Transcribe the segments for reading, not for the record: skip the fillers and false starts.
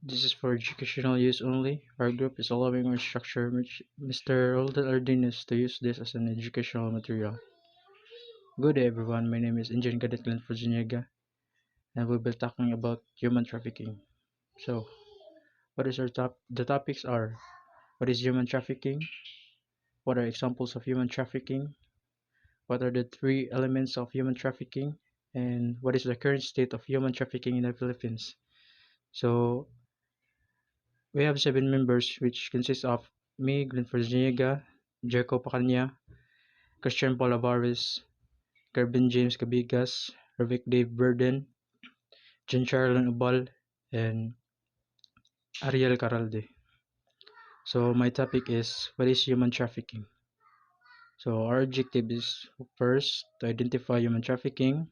This is for educational use only. Our group is allowing our instructor, Mr. Roldan Ardinas, to use this as an educational material. Good day, everyone. My name is Indian Cadet Glenn Virginia, and we'll be talking about human trafficking. So, what is our top? The topics are: what is human trafficking? What are examples of human trafficking? What are the three elements of human trafficking? And what is the current state of human trafficking in the Philippines? So, we have 7 members, which consists of me, Glenn Virginia, Jericho Pacanya, Christian Paul Alvarez, Kervin James Cabigas, Ravik Dave Burden, John Charlon Ubal, and Ariel Caralde. So my topic is what is human trafficking? So our objective is first to identify human trafficking,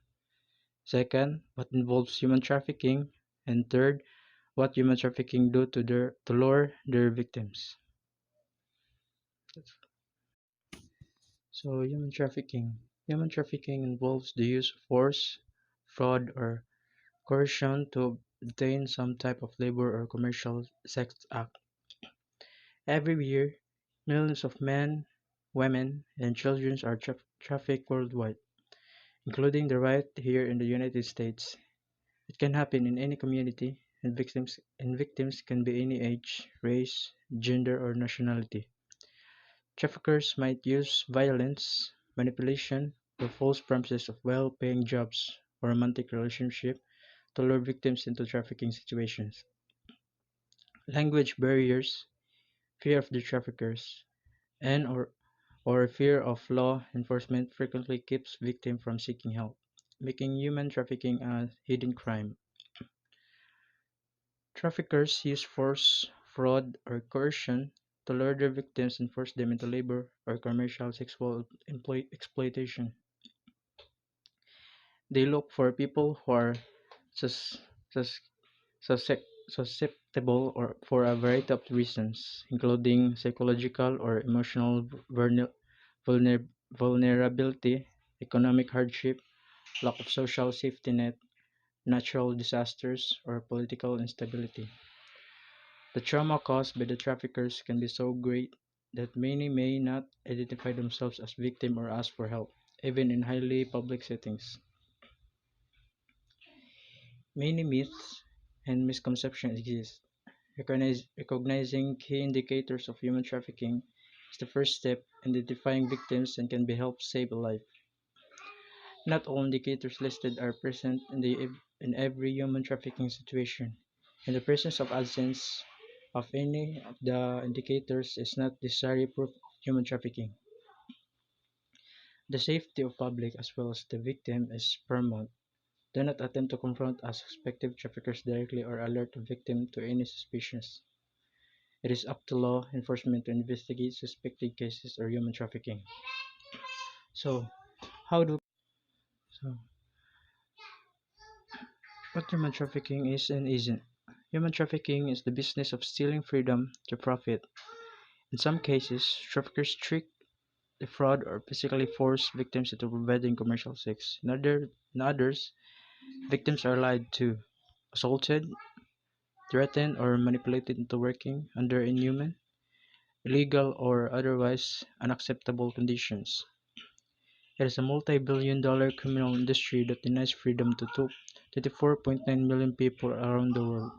second, what involves human trafficking, and third, what human trafficking do to lure their victims. So human trafficking. Human trafficking involves the use of force, fraud, or coercion to obtain some type of labor or commercial sex act. Every year, millions of men, women, and children are trafficked worldwide, including the right here in the United States. It can happen in any community, and victims can be any age, race, gender, or nationality. Traffickers might use violence, manipulation, or false promises of well-paying jobs or romantic relationship to lure victims into trafficking situations. Language barriers, fear of the traffickers, and or fear of law enforcement frequently keeps victims from seeking help, making human trafficking a hidden crime. Traffickers use force, fraud, or coercion to lure their victims and force them into labor or commercial sexual exploitation. They look for people who are sus- sus- susceptible or for a variety of reasons, including psychological or emotional vulnerability, economic hardship, lack of social safety net, natural disasters, or political instability. The trauma caused by the traffickers can be so great that many may not identify themselves as victim or ask for help, even in highly public settings. Many myths and misconceptions exist. Recognizing key indicators of human trafficking is the first step in identifying victims and can be help save a life. Not all indicators listed are present in every human trafficking situation, and the presence of absence of any of the indicators is not necessary proof of human trafficking. The safety of public as well as the victim is paramount. Do not attempt to confront a suspected traffickers directly or alert the victim to any suspicions. It is up to law enforcement to investigate suspected cases or human trafficking. So, how do so what human trafficking is and isn't? Human trafficking is the business of stealing freedom to profit. In some cases, traffickers trick, defraud, or physically force victims into providing commercial sex. In others, victims are lied to, assaulted, threatened, or manipulated into working under inhuman, illegal, or otherwise unacceptable conditions. It is a multi-billion-dollar criminal industry that denies freedom to 24.9 million people around the world.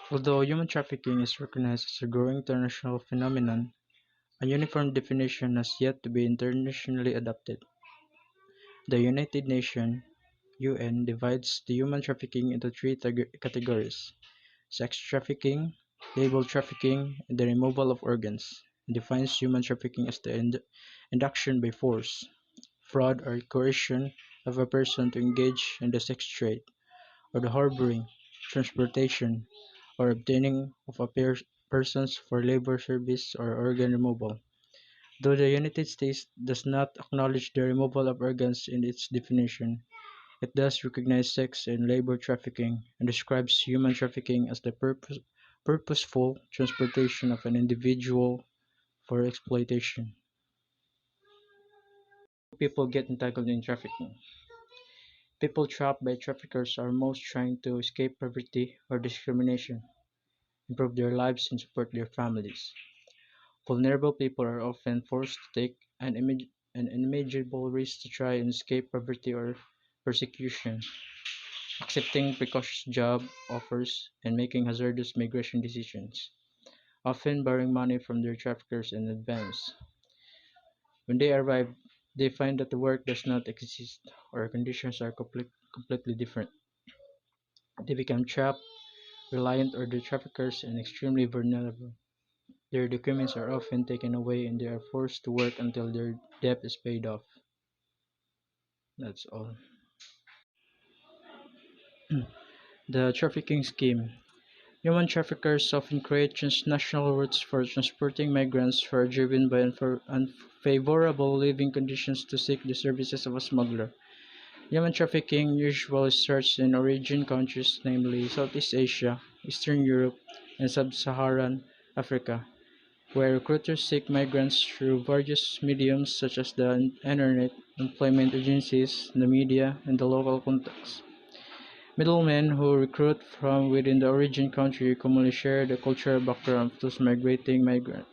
Although human trafficking is recognized as a growing international phenomenon, a uniform definition has yet to be internationally adopted. The United Nations (UN) divides the human trafficking into three categories: sex trafficking, labor trafficking, and the removal of organs, and defines human trafficking as the induction by force, fraud, or coercion of a person to engage in the sex trade, or the harboring, transportation, or obtaining of a persons for labor service or organ removal. Though the United States does not acknowledge the removal of organs in its definition, it does recognize sex and labor trafficking and describes human trafficking as the purposeful transportation of an individual for exploitation. People get entangled in trafficking. People trapped by traffickers are most trying to escape poverty or discrimination, improve their lives, and support their families. Vulnerable people are often forced to take an unimaginable risk to try and escape poverty or persecution, accepting precocious job offers and making hazardous migration decisions, often borrowing money from their traffickers in advance. When they arrive, they find that the work does not exist or conditions are completely different. They become trapped, reliant on their traffickers, and extremely vulnerable. Their documents are often taken away and they are forced to work until their debt is paid off. That's all. The trafficking scheme. Human traffickers often create transnational routes for transporting migrants who are driven by unfavorable living conditions to seek the services of a smuggler. Human trafficking usually starts in origin countries, namely Southeast Asia, Eastern Europe, and Sub-Saharan Africa, where recruiters seek migrants through various mediums such as the internet, employment agencies, the media, and the local contacts. Middlemen who recruit from within the origin country commonly share the cultural background of those migrating migrants,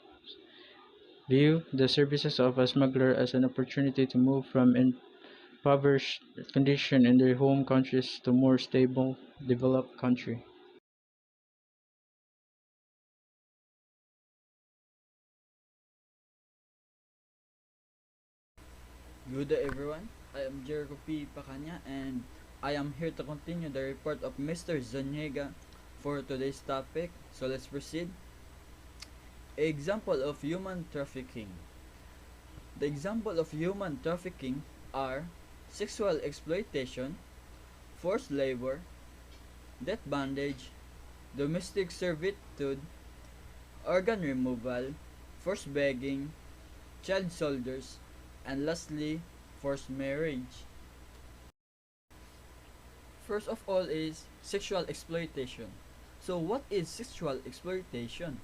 view the services of a smuggler as an opportunity to move from impoverished condition in their home countries to more stable, developed country. Good day everyone, I am Jericho P. Pacanya and I am here to continue the report of Mr. Zuniga for today's topic. So let's proceed. Example of human trafficking. The example of human trafficking are sexual exploitation, forced labor, death bondage, domestic servitude, organ removal, forced begging, child soldiers, and lastly, forced marriage. First of all is sexual exploitation. So what is sexual exploitation?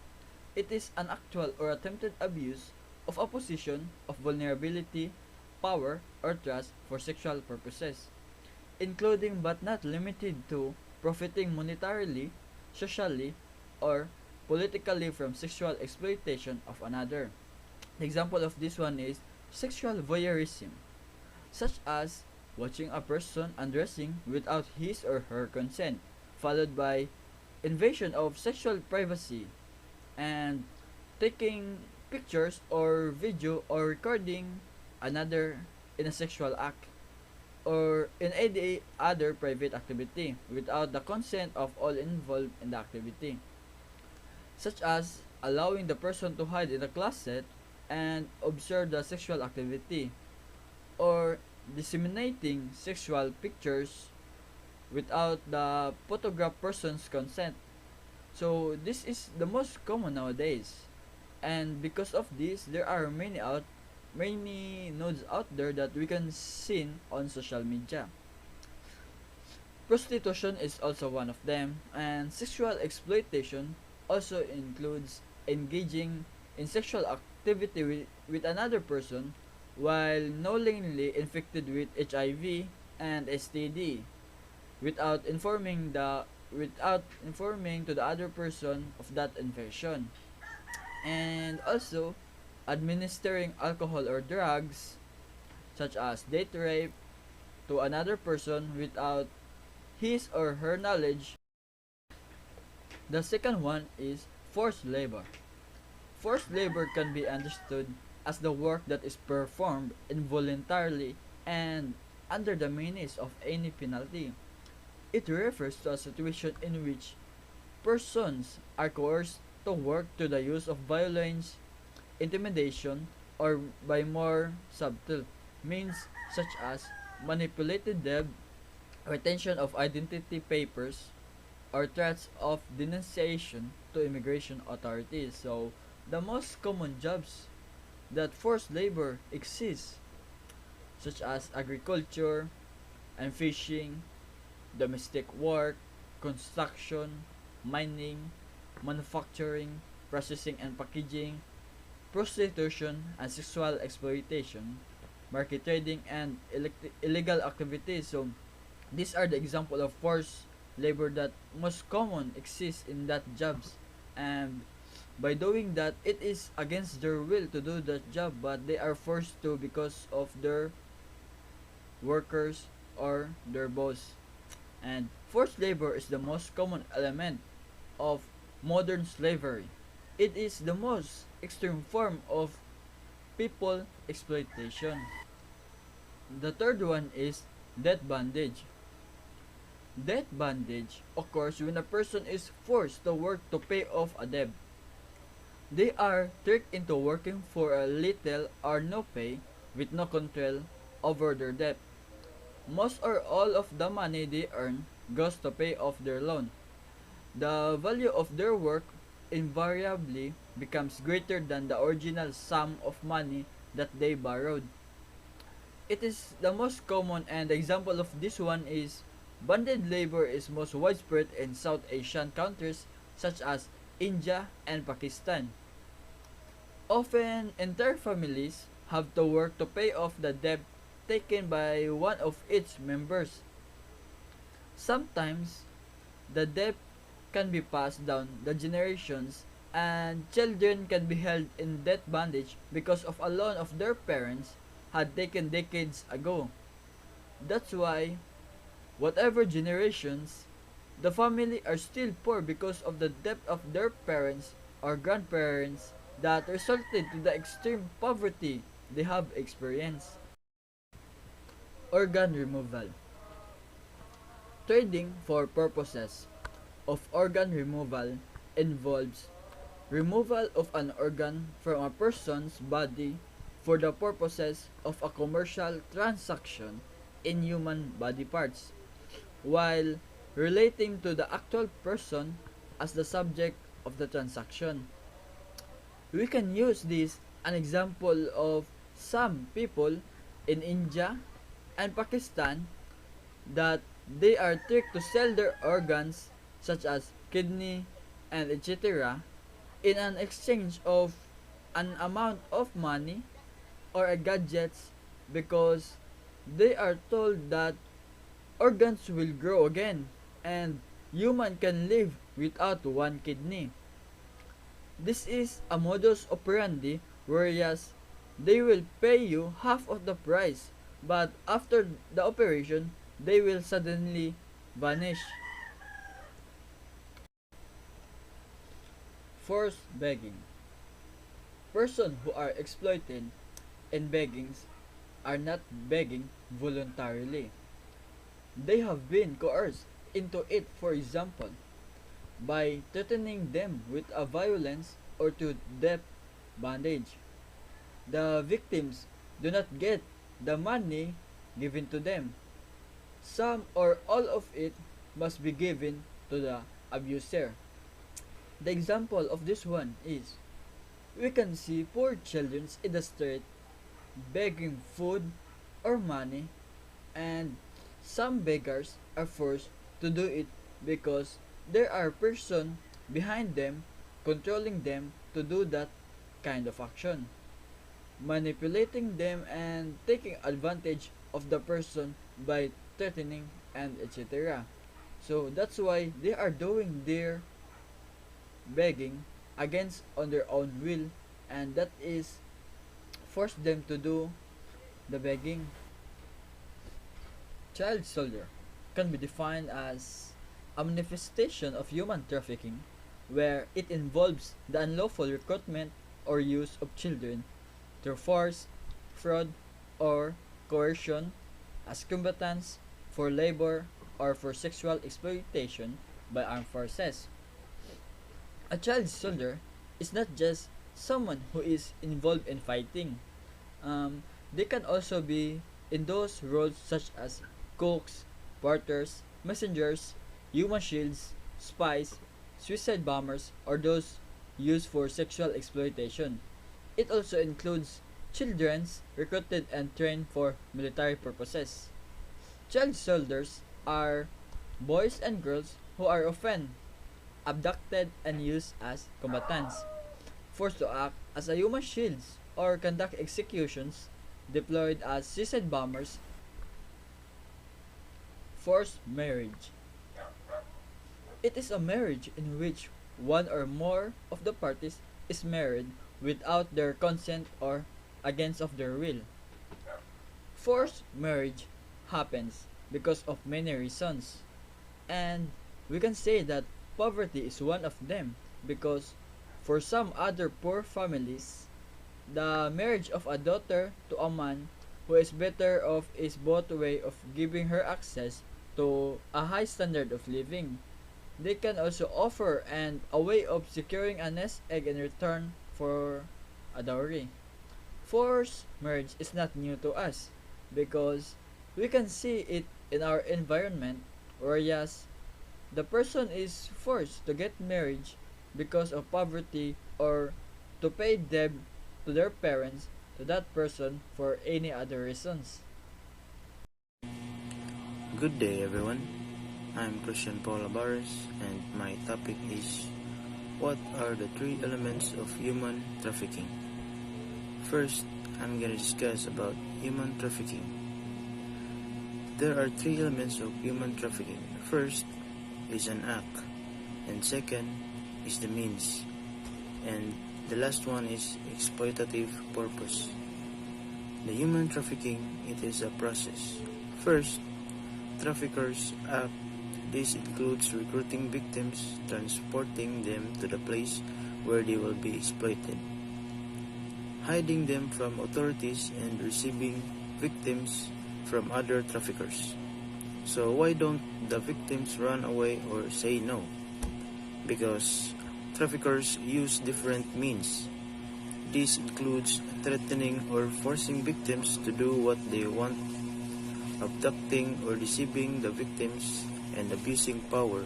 It is an actual or attempted abuse of a position of vulnerability, power, or trust for sexual purposes, including but not limited to profiting monetarily, socially, or politically from sexual exploitation of another. The example of this one is sexual voyeurism, such as watching a person undressing without his or her consent, followed by invasion of sexual privacy and taking pictures or video or recording another in a sexual act or in any other private activity without the consent of all involved in the activity, such as allowing the person to hide in a closet and observe the sexual activity, or disseminating sexual pictures without the photographed person's consent. So this is the most common nowadays. And because of this, there are many nodes out there that we can see on social media. Prostitution is also one of them, and sexual exploitation also includes engaging in sexual activity with another person while knowingly infected with HIV and STD without informing to the other person of that infection. And also administering alcohol or drugs such as date rape to another person without his or her knowledge. The second one is forced labor. Forced labor can be understood as the work that is performed involuntarily and under the menace of any penalty. It refers to a situation in which persons are coerced to work through the use of violence, intimidation, or by more subtle means such as manipulated debt, retention of identity papers, or threats of denunciation to immigration authorities. So, the most common jobs that forced labor exists, such as agriculture and fishing, domestic work, construction, mining, manufacturing, processing and packaging, prostitution and sexual exploitation, market trading and illegal activities. So These are the example of forced labor that most common exists in that jobs, and by doing that it is against their will to do that job, but they are forced to because of their workers or their boss. And forced labor is the most common element of modern slavery. It is the most extreme form of people exploitation. The third one is debt bondage. Debt bondage occurs when a person is forced to work to pay off a debt. They are tricked into working for a little or no pay with no control over their debt. Most or all of the money they earn goes to pay off their loan. The value of their work invariably becomes greater than the original sum of money that they borrowed. It is the most common, and the example of this one is bonded labor is most widespread in South Asian countries such as India and Pakistan. Often, entire families have to work to pay off the debt taken by one of its members. Sometimes, the debt can be passed down the generations, and children can be held in debt bondage because of a loan of their parents had taken decades ago. That's why, whatever generations, the family are still poor because of the debt of their parents or grandparents that resulted to the extreme poverty they have experienced. Organ removal. Trading for purposes of organ removal involves removal of an organ from a person's body for the purposes of a commercial transaction in human body parts, while relating to the actual person as the subject of the transaction. We can use this an example of some people in India and Pakistan that they are tricked to sell their organs such as kidney and etc. in an exchange of an amount of money or a gadgets because they are told that organs will grow again and human can live without one kidney. This is a modus operandi whereas they will pay you half of the price but after the operation they will suddenly vanish. Forced begging. Persons who are exploited in beggings are not begging voluntarily. They have been coerced into it, for example, by threatening them with a violence or to death bondage. The victims do not get the money given to them. Some or all of it must be given to the abuser. The example of this one is we can see poor children in the street begging food or money, and some beggars are forced to do it because there are person behind them controlling them to do that kind of action, manipulating them and taking advantage of the person by threatening and etc. So that's why they are doing their begging against on their own will, and that is force them to do the begging. Child soldier can be defined as a manifestation of human trafficking where it involves the unlawful recruitment or use of children through force, fraud, or coercion as combatants for labor or for sexual exploitation by armed forces. A child soldier is not just someone who is involved in fighting. They can also be in those roles such as cooks, porters, messengers, human shields, spies, suicide bombers, or those used for sexual exploitation. It also includes children recruited and trained for military purposes. Child soldiers are boys and girls who are often abducted and used as combatants, forced to act as a human shields or conduct executions, deployed as suicide bombers, Forced marriage. It is a marriage in which one or more of the parties is married without their consent or against of their will. Forced marriage happens because of many reasons, and we can say that poverty is one of them because for some other poor families, the marriage of a daughter to a man who is better off is both a way of giving her access to a high standard of living. They can also offer and a way of securing a nest egg in return for a dowry. Forced marriage is not new to us because we can see it in our environment, whereas the person is forced to get married because of poverty or to pay debt to their parents to that person for any other reasons. Good day, everyone. I'm Christian Paul Abares, and my topic is what are the three elements of human trafficking? First, I'm going to discuss about human trafficking. There are three elements of human trafficking. First is an act, and second is the means, and the last one is exploitative purpose. The human trafficking, it is a process. First, traffickers act. This includes recruiting victims, transporting them to the place where they will be exploited, hiding them from authorities, and receiving victims from other traffickers. So why don't the victims run away or say no? Because traffickers use different means. This includes threatening or forcing victims to do what they want, abducting or deceiving the victims, and abusing power.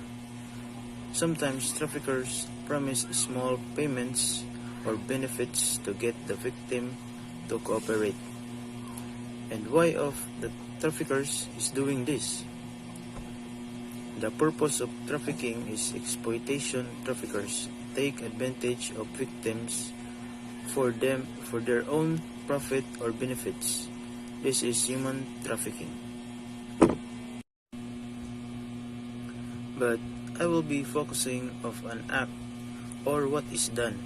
Sometimes traffickers promise small payments or benefits to get the victim to cooperate. And why of the traffickers is doing this? The purpose of trafficking is exploitation. Traffickers take advantage of victims for their own profit or benefits. This is human trafficking. But I will be focusing of an act or what is done,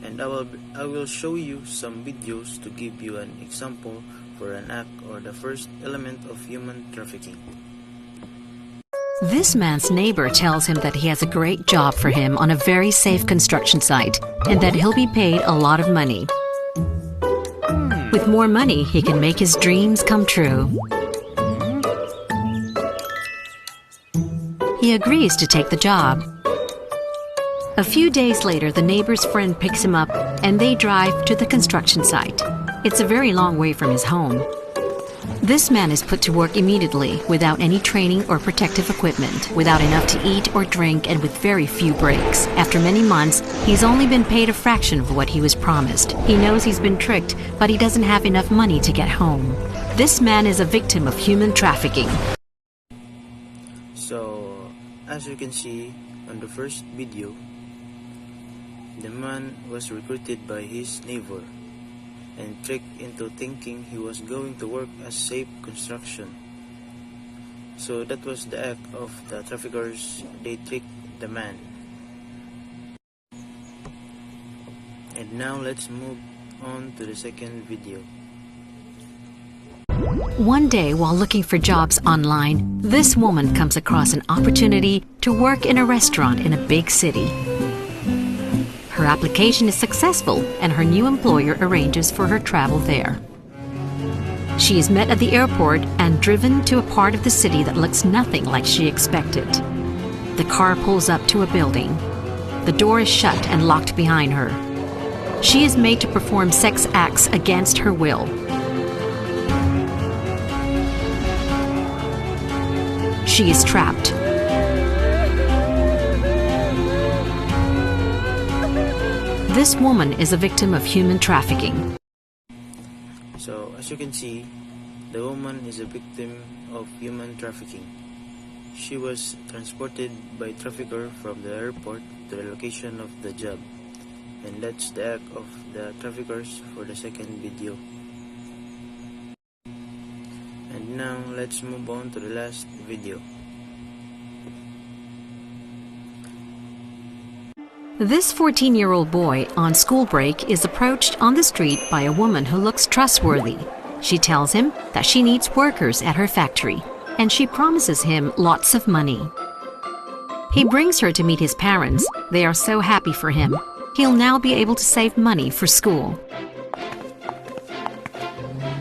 and I will show you some videos to give you an example for an act or the first element of human trafficking. This man's neighbor tells him that he has a great job for him on a very safe construction site and that he'll be paid a lot of money. With more money, he can make his dreams come true. He agrees to take the job. A few days later, the neighbor's friend picks him up and they drive to the construction site. It's a very long way from his home. This man is put to work immediately without any training or protective equipment, without enough to eat or drink, and with very few breaks. After many months, he's only been paid a fraction of what he was promised. He knows he's been tricked, but he doesn't have enough money to get home. This man is a victim of human trafficking. So, as you can see on the first video, the man was recruited by his neighbor and tricked into thinking he was going to work as safe construction. So that was the act of the traffickers. They tricked the man. And now let's move on to the second video. One day, while looking for jobs online, this woman comes across an opportunity to work in a restaurant in a big city. Her application is successful, and her new employer arranges for her travel there. She is met at the airport and driven to a part of the city that looks nothing like she expected. The car pulls up to a building. The door is shut and locked behind her. She is made to perform sex acts against her will. She is trapped. This woman is a victim of human trafficking. So, as you can see, the woman is a victim of human trafficking. She was transported by trafficker from the airport to the location of the job. And that's the act of the traffickers for the second video. And now, let's move on to the last video. This 14-year-old boy on school break is approached on the street by a woman who looks trustworthy. She tells him that she needs workers at her factory, and she promises him lots of money. He brings her to meet his parents. They are so happy for him. He'll now be able to save money for school.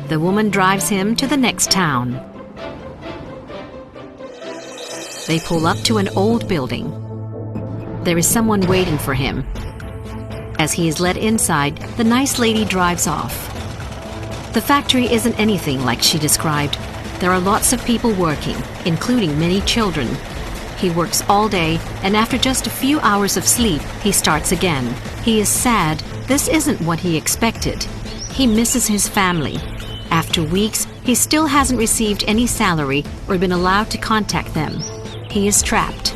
The woman drives him to the next town. They pull up to an old building. There is someone waiting for him. As he is let inside, the nice lady drives off. The factory isn't anything like she described. There are lots of people working, including many children. He works all day, and after just a few hours of sleep, he starts again. He is sad. This isn't what he expected. He misses his family. After weeks, he still hasn't received any salary or been allowed to contact them. He is trapped.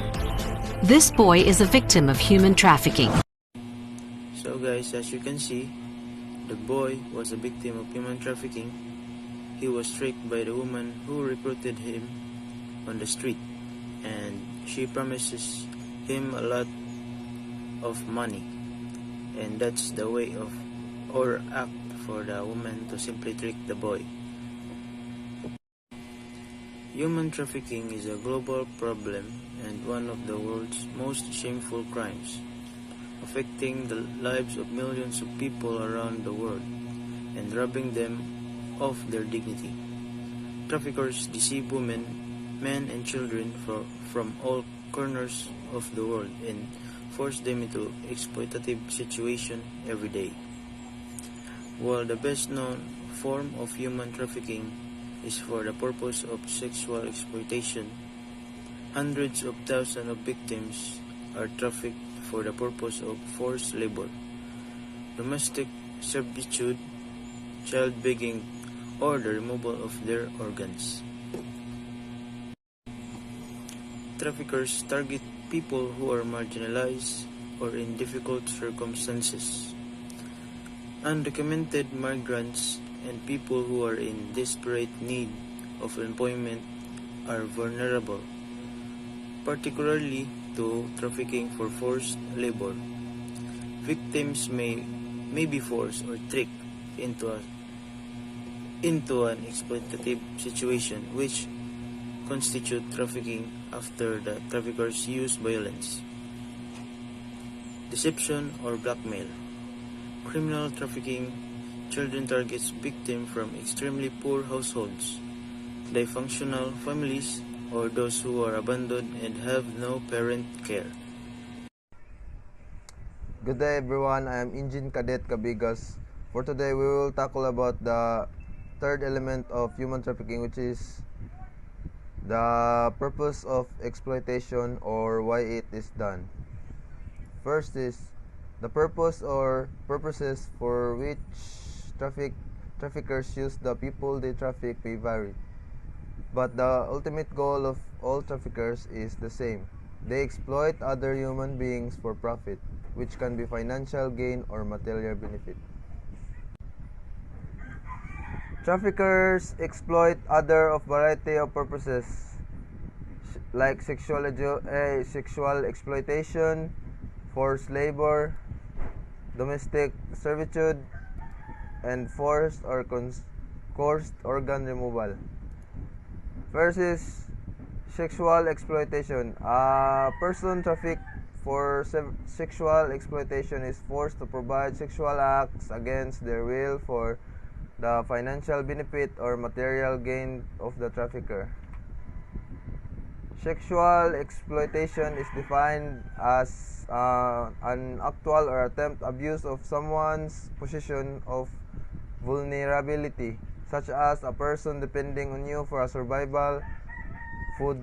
This boy is a victim of human trafficking. So guys, as you can see, the boy was a victim of human trafficking. He was tricked by the woman who recruited him on the street, and she promises him a lot of money, and that's the way of or act for the woman to simply trick the boy. Human trafficking is a global problem and one of the world's most shameful crimes, affecting the lives of millions of people around the world and robbing them of their dignity. Traffickers deceive women, men, and children from all corners of the world and force them into exploitative situation every day. While the best known form of human trafficking is for the purpose of sexual exploitation, hundreds of thousands of victims are trafficked for the purpose of forced labor, domestic servitude, child begging, or the removal of their organs. Traffickers target people who are marginalized or in difficult circumstances. Undocumented migrants and people who are in desperate need of employment are vulnerable, particularly to trafficking for forced labor. Victims may be forced or tricked into an exploitative situation which constitute trafficking after the traffickers use violence, deception, or blackmail. Criminal trafficking children targets victims from extremely poor households, dysfunctional families, or those who are abandoned and have no parent care. Good day everyone, I am Engine Cadet Cabigas. For today we will tackle about the third element of human trafficking, which is the purpose of exploitation or why it is done. First is the purpose or purposes for which traffickers use the people they traffic may vary, but the ultimate goal of all traffickers is the same. They exploit other human beings for profit, which can be financial gain or material benefit. Traffickers exploit other of variety of purposes like sexual exploitation, forced labor, domestic servitude, and forced or coerced organ removal. First is sexual exploitation. A person trafficked for sexual exploitation is forced to provide sexual acts against their will for the financial benefit or material gain of the trafficker. Sexual exploitation is defined as an actual or attempt abuse of someone's position of vulnerability, such as a person depending on you for a survival, food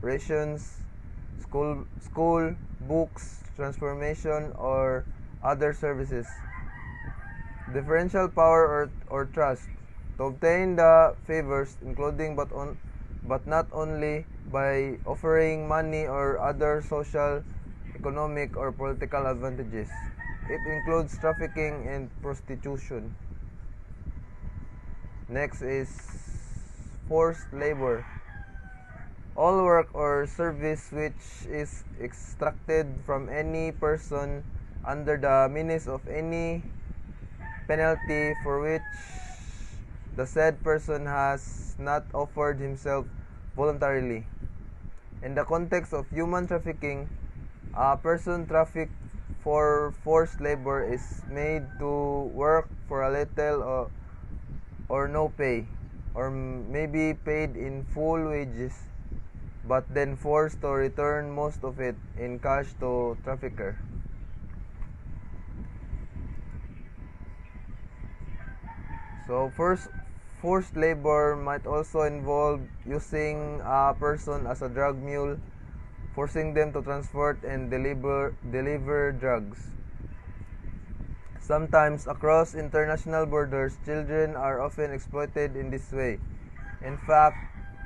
rations, school books, transformation, or other services. Differential power or trust to obtain the favors, including but not only by offering money or other social, economic, or political advantages. It includes trafficking and prostitution. Next is forced labor. all work or service which is extracted from any person under the menace of any penalty for which the said person has not offered himself voluntarily. In the context of human trafficking, a person trafficked for forced labor is made to work for a little or no pay, or maybe paid in full wages, but then forced to return most of it in cash to trafficker. So forced labor might also involve using a person as a drug mule, forcing them to transport and deliver drugs. Sometimes across international borders, children are often exploited in this way. In fact,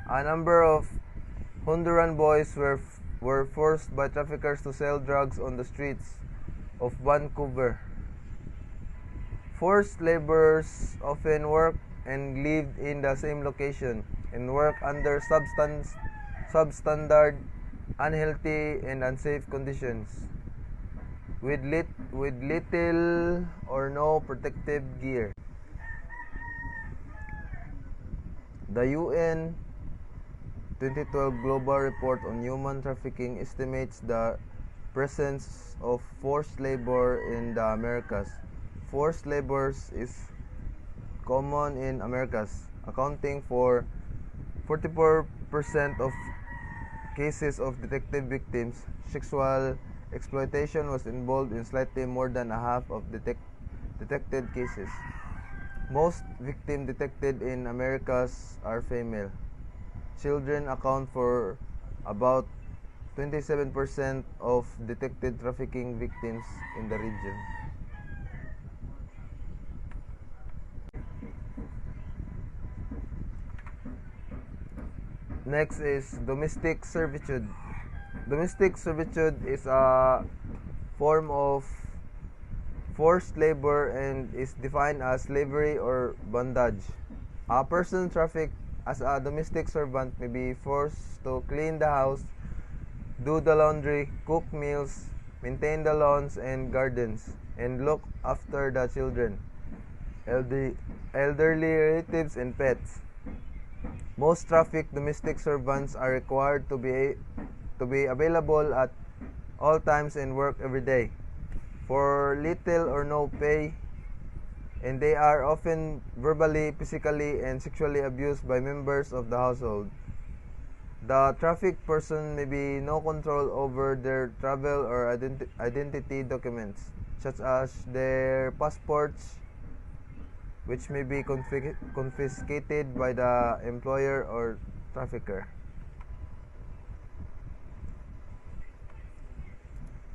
a number of Honduran boys were forced by traffickers to sell drugs on the streets of Vancouver. Forced laborers often work and live in the same location and work under substandard, unhealthy, and unsafe conditions with little or no protective gear. The UN 2012 Global Report on Human Trafficking estimates the presence of forced labor in the Americas. Forced labor is common in Americas, accounting for 44% of cases of detected victims. Sexual exploitation was involved in slightly more than a half of detected cases. Most victims detected in Americas are female. Children account for about 27% of detected trafficking victims in the region. Next is domestic servitude. Domestic servitude is a form of forced labor and is defined as slavery or bondage. A person trafficked as a domestic servant may be forced to clean the house, do the laundry, cook meals, maintain the lawns and gardens, and look after the children, elderly relatives, and pets. Most trafficked domestic servants are required to be available at all times and work every day for little or no pay, and they are often verbally, physically, and sexually abused by members of the household. The trafficked person may be no control over their travel or identity documents, such as their passports, which may be confiscated by the employer or trafficker.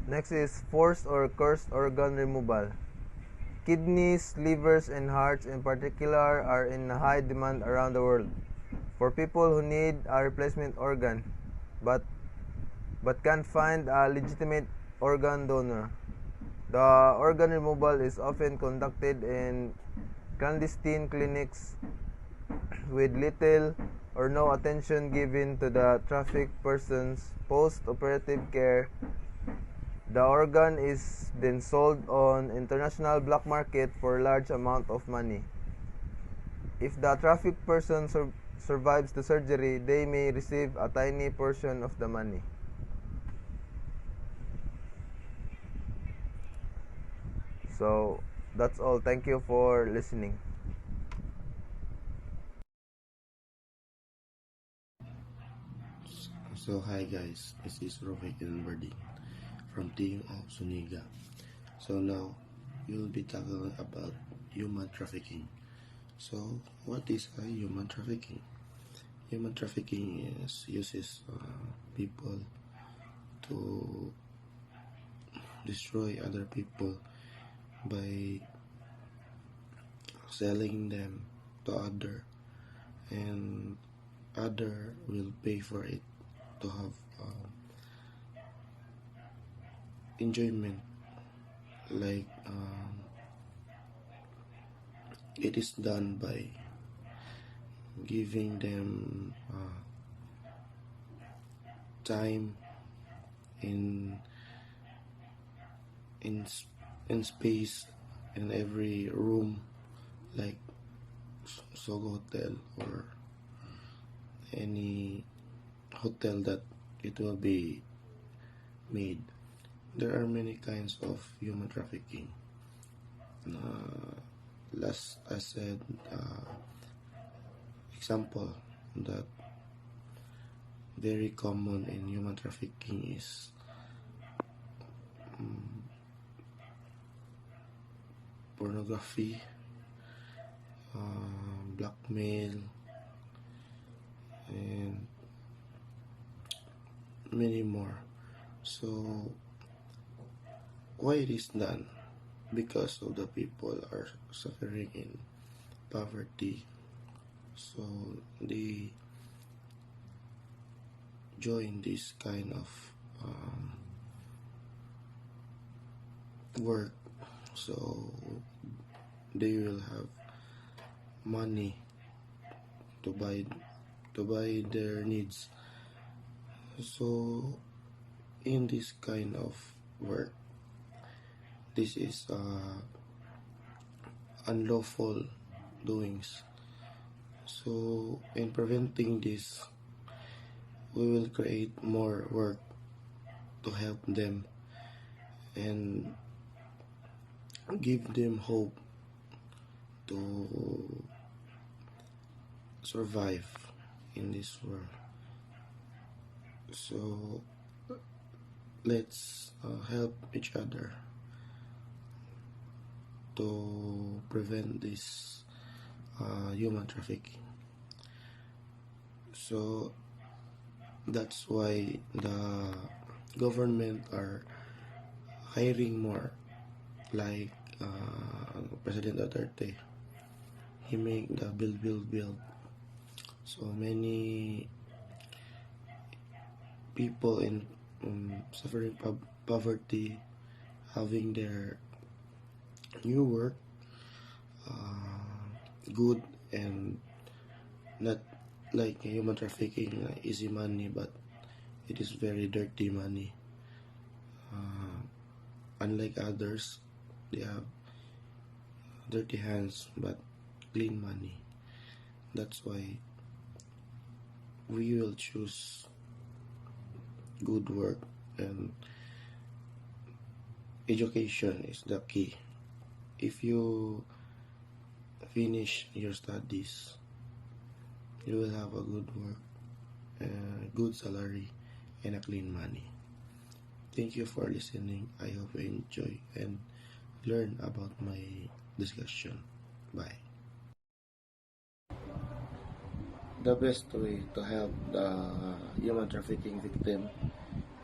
Next is forced or cursed organ removal. Kidneys, livers, and hearts in particular are in high demand around the world for people who need a replacement organ but can't find a legitimate organ donor. The organ removal is often conducted in clandestine clinics with little or no attention given to the trafficked person's post-operative care. The organ is then sold on international black market for a large amount of money. If the trafficked person survives the surgery, they may receive a tiny portion of the money. So that's all. Thank you for listening. So hi guys, this is Rohit Ilberdi from Team of Suniga. So now we'll be talking about human trafficking. So what is human trafficking? Human trafficking uses people to destroy other people by selling them to other, and other will pay for it to have enjoyment, like it is done by giving them time, in in in space, in every room, like Sogo Hotel or any hotel that it will be made. There are many kinds of human trafficking. Uh, Last I said, example that very common in human trafficking is um, pornography, blackmail, and many more. So why it is done? Because of the people are suffering in poverty, so they join this kind of work, so they will have money to buy their needs. So in this kind of work, this is unlawful doings. So in preventing this, we will create more work to help them and give them hope to survive in this world. So let's help each other to prevent this human trafficking. So that's why the government are hiring more, like President Duterte. He make the build. So many people in suffering poverty having their new work, good, and not like human trafficking, easy money, but it is very dirty money. Unlike others, they have dirty hands but clean money. That's why we will choose good work, and education is the key. If you finish your studies, you will have a good work, good salary, and a clean money. Thank you for listening. I hope you enjoy and learn about my discussion. Bye. The best way to help the human trafficking victim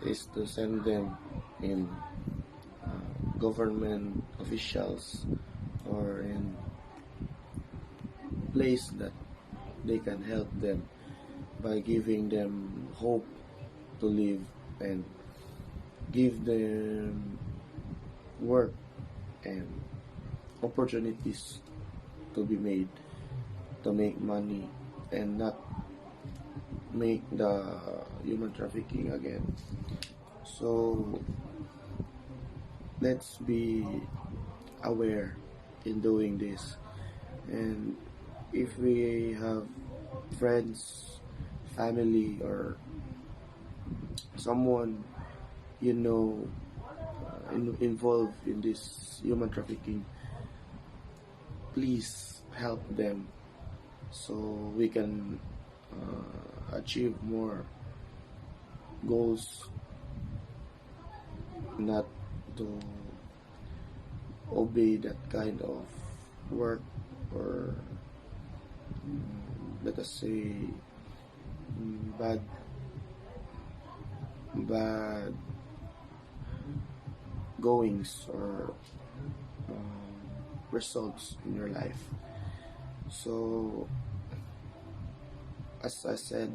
is to send them in government officials or in place that they can help them by giving them hope to live and give them work and opportunities to be made to make money and not make the human trafficking again. So let's be aware in doing this, and if we have friends, family, or someone you know involved in this human trafficking, please help them so we can achieve more goals, not to obey that kind of work, or let us say bad goings or results in your life. So as I said,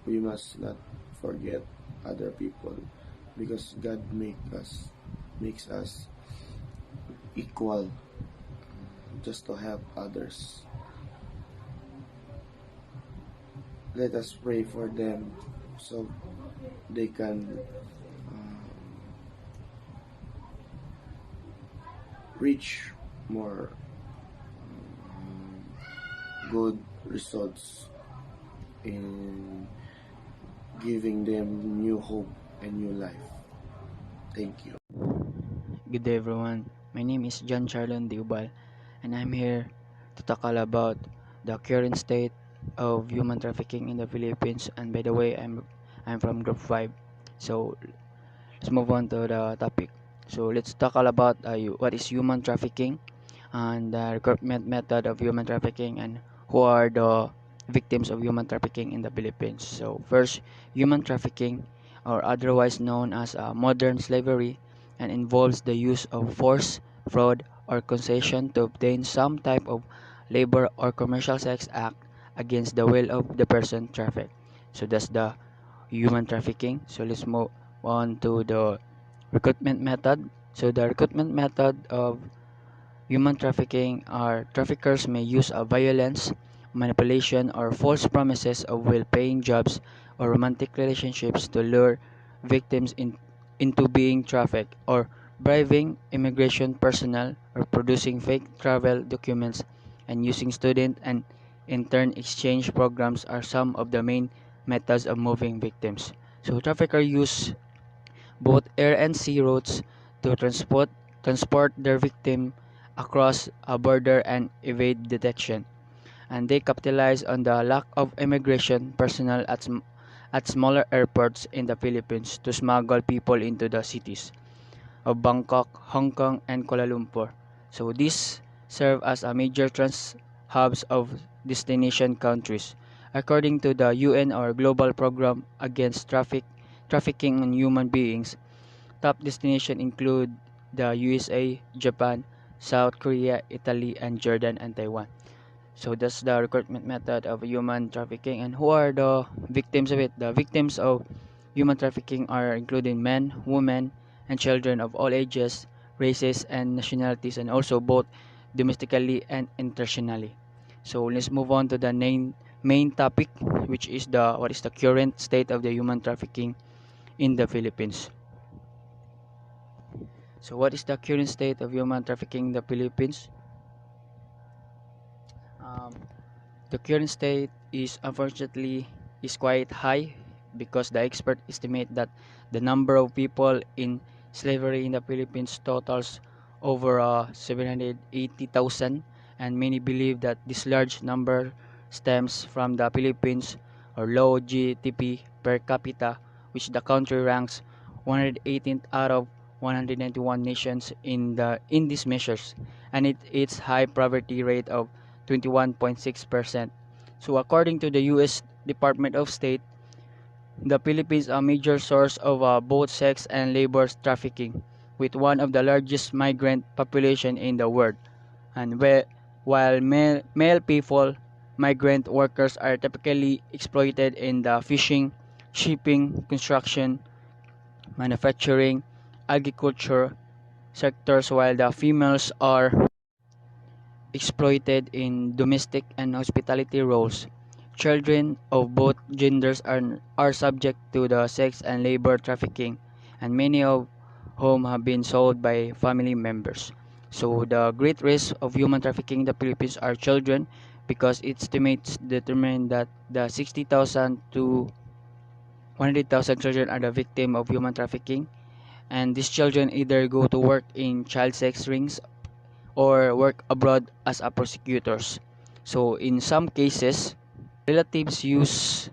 we must not forget other people, because God makes us equal just to help others. Let us pray for them so they can uh, reach more good results in giving them new hope and new life. Thank you. Good day everyone. My name is John Charlon Diubal and I'm here to talk all about the current state of human trafficking in the Philippines, and by the way I'm from group 5. So let's move on to the topic. So let's talk all about what is human trafficking and the recruitment method of human trafficking and who are the victims of human trafficking in the Philippines. So first, human trafficking, or otherwise known as modern slavery, and involves the use of force, fraud, or concession to obtain some type of labor or commercial sex act against the will of the person trafficked. So that's the human trafficking. So let's move on to the recruitment method. So the recruitment method of human trafficking are traffickers may use violence, manipulation, or false promises of well-paying jobs or romantic relationships to lure victims into being trafficked, or bribing immigration personnel, or producing fake travel documents, and using student and intern exchange programs are some of the main methods of moving victims. So traffickers use both air and sea routes to transport their victim across a border and evade detection. And they capitalize on the lack of immigration personnel at smaller airports in the Philippines to smuggle people into the cities of Bangkok, Hong Kong, and Kuala Lumpur. So these serve as a major hubs of destination countries. According to the UN, or Global Program Against Trafficking in Human Beings, top destinations include the USA, Japan, South Korea, Italy, and Jordan and Taiwan. So that's the recruitment method of human trafficking. And who are the victims of it? The victims of human trafficking are including men, women, and children of all ages, races, and nationalities, and also both domestically and internationally. So let's move on to the main topic, which is the what is the current state of the human trafficking in the Philippines. So what is the current state of human trafficking in the Philippines? Um, the current state is unfortunately is quite high because the expert estimate that the number of people in slavery in the Philippines totals over 780,000, and many believe that this large number stems from the Philippines or low GDP per capita, which the country ranks 118th out of 191 nations in these measures, and its high poverty rate of 21.6%. So according to the US Department of State, the Philippines is a major source of both sex and labor trafficking, with one of the largest migrant population in the world. And while male people, migrant workers are typically exploited in the fishing, shipping, construction, manufacturing, agriculture sectors, while the females are exploited in domestic and hospitality roles. Children of both genders are subject to the sex and labor trafficking, and many of whom have been sold by family members. So the great risk of human trafficking in the Philippines are children, because estimates determine that the 60,000 to 100,000 children are the victim of human trafficking, and these children either go to work in child sex rings or work abroad as a prosecutors. So in some cases, relatives use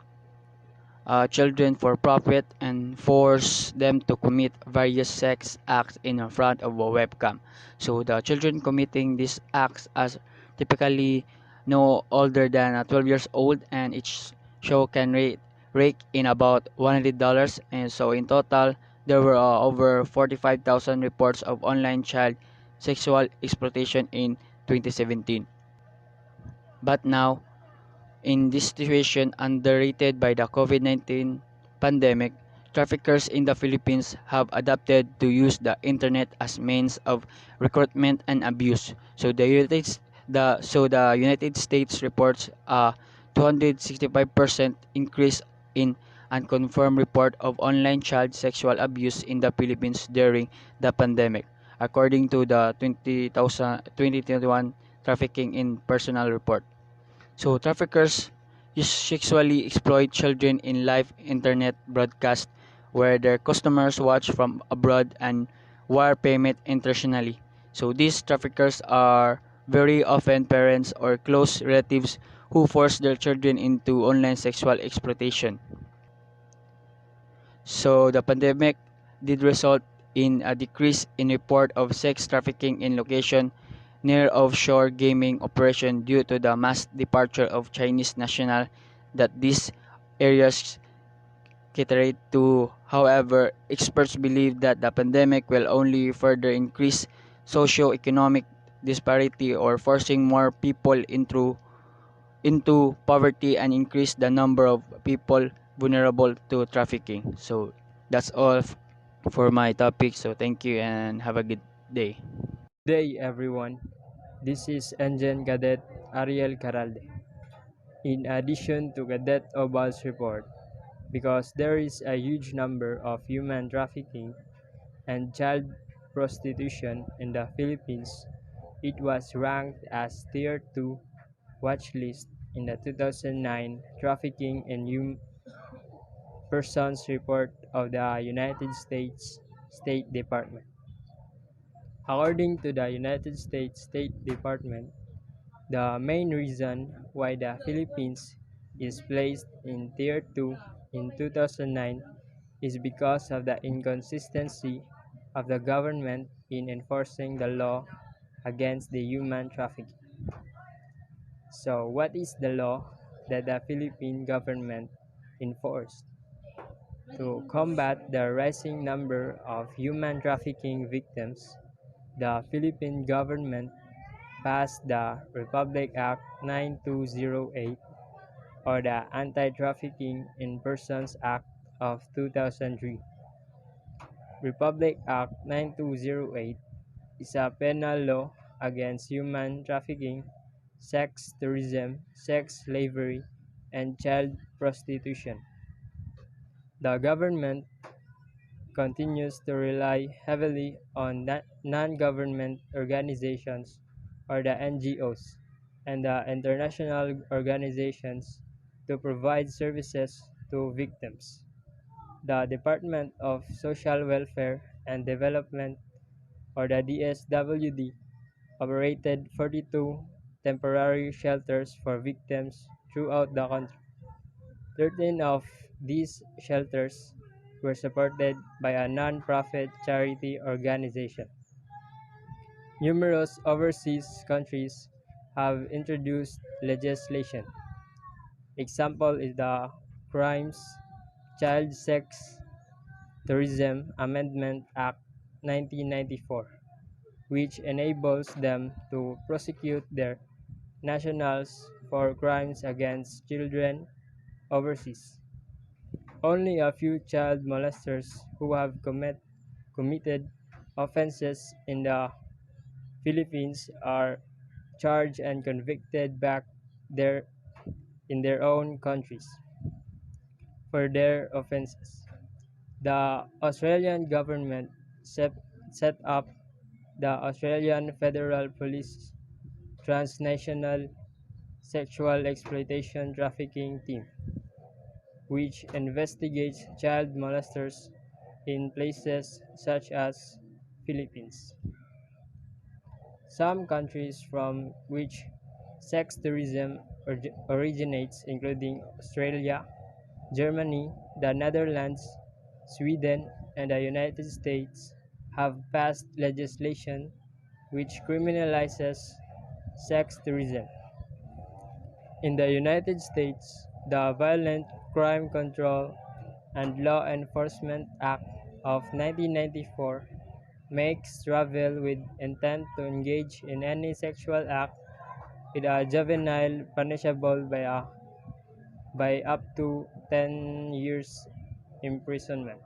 children for profit and force them to commit various sex acts in front of a webcam. So the children committing these acts are typically no older than 12 years old, and each show can rake in about $100. And so in total, there were over 45,000 reports of online child sexual exploitation in 2017. But now, in this situation underrated by the COVID-19 pandemic, traffickers in the Philippines have adapted to use the internet as means of recruitment and abuse. So the United States reports a 265% increase in unconfirmed report of online child sexual abuse in the Philippines during the pandemic, according to the 2021 Trafficking in Personnel Report. So traffickers sexually exploit children in live internet broadcast where their customers watch from abroad and wire payment internationally. So these traffickers are very often parents or close relatives who force their children into online sexual exploitation. So the pandemic did result in a decrease in report of sex trafficking in location near offshore gaming operation due to the mass departure of Chinese national that these areas cater to. However, experts believe that the pandemic will only further increase socio-economic disparity or forcing more people into poverty and increase the number of people vulnerable to trafficking. So that's all for my topic. So thank you and have a good day. Day everyone, this is Engine Cadet Ariel Caralde. In addition to Cadet Obal's report, because there is a huge number of human trafficking and child prostitution in the Philippines, it was ranked as Tier 2 watch list in the 2009 Trafficking in Human Persons report of the United States State Department. According to the United States State Department, the main reason why the Philippines is placed in Tier 2 in 2009 is because of the inconsistency of the government in enforcing the law against the human trafficking. So, what is the law that the Philippine government enforced? To combat the rising number of human trafficking victims, the Philippine government passed the Republic Act 9208 or the Anti-Trafficking in Persons Act of 2003. Republic Act 9208 is a penal law against human trafficking, sex tourism, sex slavery, and child prostitution. The government continues to rely heavily on non-government organizations or the NGOs and the international organizations to provide services to victims. The Department of Social Welfare and Development or the DSWD operated 42 temporary shelters for victims throughout the country. 13 of these shelters were supported by a non-profit charity organization. Numerous overseas countries have introduced legislation. Example is the Crimes Child Sex Tourism Amendment Act 1994, which enables them to prosecute their nationals for crimes against children overseas. Only a few child molesters who have committed offenses in the Philippines are charged and convicted back there in their own countries for their offenses. The Australian government set up the Australian Federal Police Transnational Sexual Exploitation Trafficking Team, which investigates child molesters in places such as Philippines. Some countries from which sex tourism originates, including Australia, Germany, the Netherlands, Sweden, and the United States, have passed legislation which criminalizes sex tourism. In the United States, the Violent Crime Control and Law Enforcement Act of 1994 makes travel with intent to engage in any sexual act with a juvenile punishable by up to 10 years imprisonment.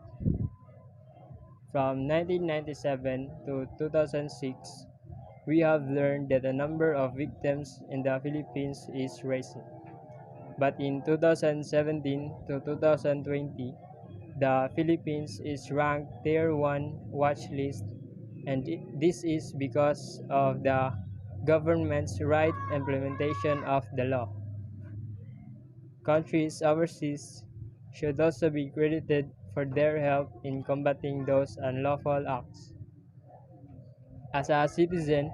From 1997 to 2006, we have learned that the number of victims in the Philippines is rising. But in 2017 to 2020, the Philippines is ranked Tier 1 watch list, and this is because of the government's right implementation of the law. Countries overseas should also be credited for their help in combating those unlawful acts. As a citizen,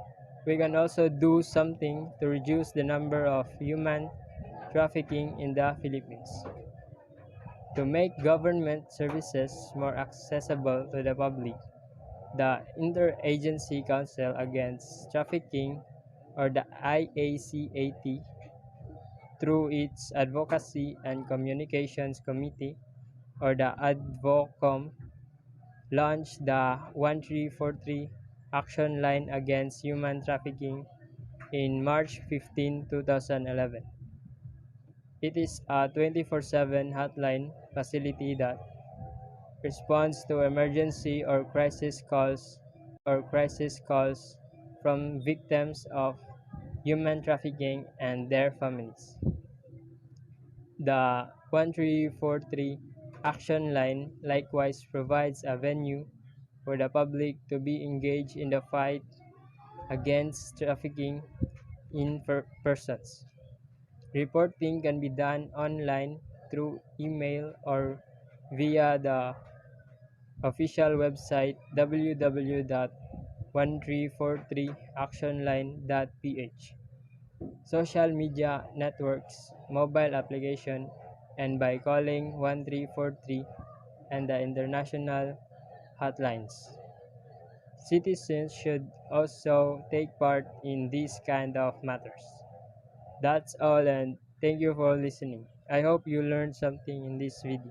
we can also do something to reduce the number of human trafficking in the Philippines. To make government services more accessible to the public, the Interagency Council Against Trafficking, or the IACAT, through its Advocacy and Communications Committee, or the ADVOCOM, launched the 1343 Action Line Against Human Trafficking in March 15, 2011. It is a 24/7 hotline facility that responds to emergency or crisis calls from victims of human trafficking and their families. The 1343 Action Line likewise provides a venue for the public to be engaged in the fight against trafficking in persons. Reporting can be done online through email or via the official website www.1343actionline.ph, social media networks, mobile application, and by calling 1343 and the international hotlines. Citizens should also take part in these kind of matters. That's all, and thank you for listening. I hope you learned something in this video.